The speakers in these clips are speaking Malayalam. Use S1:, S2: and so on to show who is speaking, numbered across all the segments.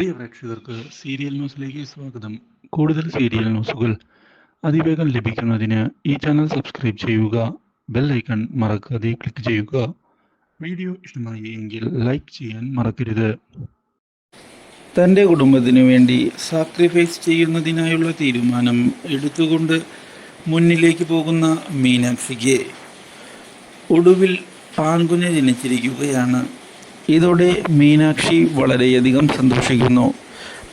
S1: പ്രിയ പ്രേക്ഷകർക്ക് സീരിയൽ ന്യൂസിലേക്ക് സ്വാഗതം. കൂടുതൽ സീരിയൽ ന്യൂസുകൾ അതിവേഗം ലഭിക്കുന്നതിന് ഈ ചാനൽ സബ്സ്ക്രൈബ് ചെയ്യുക. ബെൽ ഐക്കൺ മറക്കാതെ ക്ലിക്ക് ചെയ്യുക. വീഡിയോ ഇഷ്ടമായി എങ്കിൽ ലൈക്ക് ചെയ്യാൻ മറക്കരുത്. തൻ്റെ കുടുംബത്തിനു വേണ്ടി സാക്രിഫൈസ് ചെയ്യുന്നതിനായുള്ള തീരുമാനം എടുത്തുകൊണ്ട് മുന്നിലേക്ക് പോകുന്ന മീനാക്ഷിക്ക് ഒടുവിൽ ആൺകുഞ്ഞ് ജനിച്ചിരിക്കുകയാണ്. ഇതോടെ മീനാക്ഷി വളരെയധികം സന്തോഷിക്കുന്നു.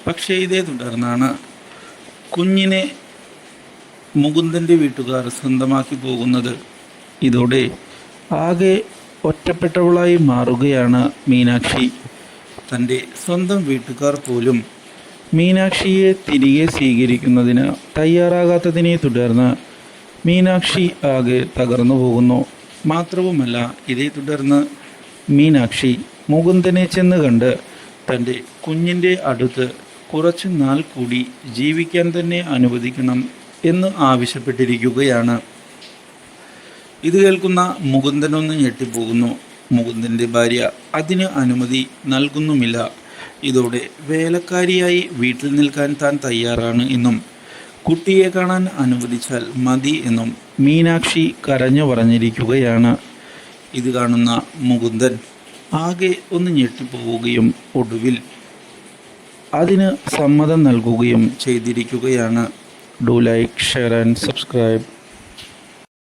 S1: പക്ഷേ ഇതേ തുടർന്നാണ് കുഞ്ഞിനെ മുകുന്ദൻ്റെ വീട്ടുകാർ സ്വന്തമാക്കി പോകുന്നത്. ഇതോടെ ആകെ ഒറ്റപ്പെട്ടവളായി മാറുകയാണ് മീനാക്ഷി. തൻ്റെ സ്വന്തം വീട്ടുകാർ പോലും മീനാക്ഷിയെ തിരികെ സ്വീകരിക്കുന്നതിന് തയ്യാറാകാത്തതിനെ തുടർന്ന് മീനാക്ഷി ആകെ തകർന്നു പോകുന്നു. മാത്രവുമല്ല, ഇതേ തുടർന്ന് മീനാക്ഷി മുകുന്ദനെ ചെന്ന് കണ്ട് തൻ്റെ കുഞ്ഞിൻ്റെ അടുത്ത് കുറച്ചു നാൾ കൂടി ജീവിക്കാൻ തന്നെ അനുവദിക്കണം എന്ന് ആവശ്യപ്പെട്ടിരിക്കുകയാണ്. ഇത് കേൾക്കുന്ന മുകുന്ദനൊന്ന് ഞെട്ടിപ്പോകുന്നു. മുകുന്ദൻ്റെ ഭാര്യ അതിന് അനുമതി നൽകുന്നുമില്ല. ഇതോടെ വേലക്കാരിയായി വീട്ടിൽ നിൽക്കാൻ താൻ തയ്യാറാണ് എന്നും കുട്ടിയെ കാണാൻ അനുവദിച്ചാൽ മതി എന്നും മീനാക്ഷി കരഞ്ഞു പറഞ്ഞിരിക്കുകയാണ്. ഇത് കാണുന്ന മുകുന്ദൻ ആകെ ഒന്ന് ഞെട്ടിപ്പോവുകയും ഒടുവിൽ അതിന് സമ്മതം നൽകുകയും ചെയ്തിരിക്കുകയാണ്. Do like, share and subscribe.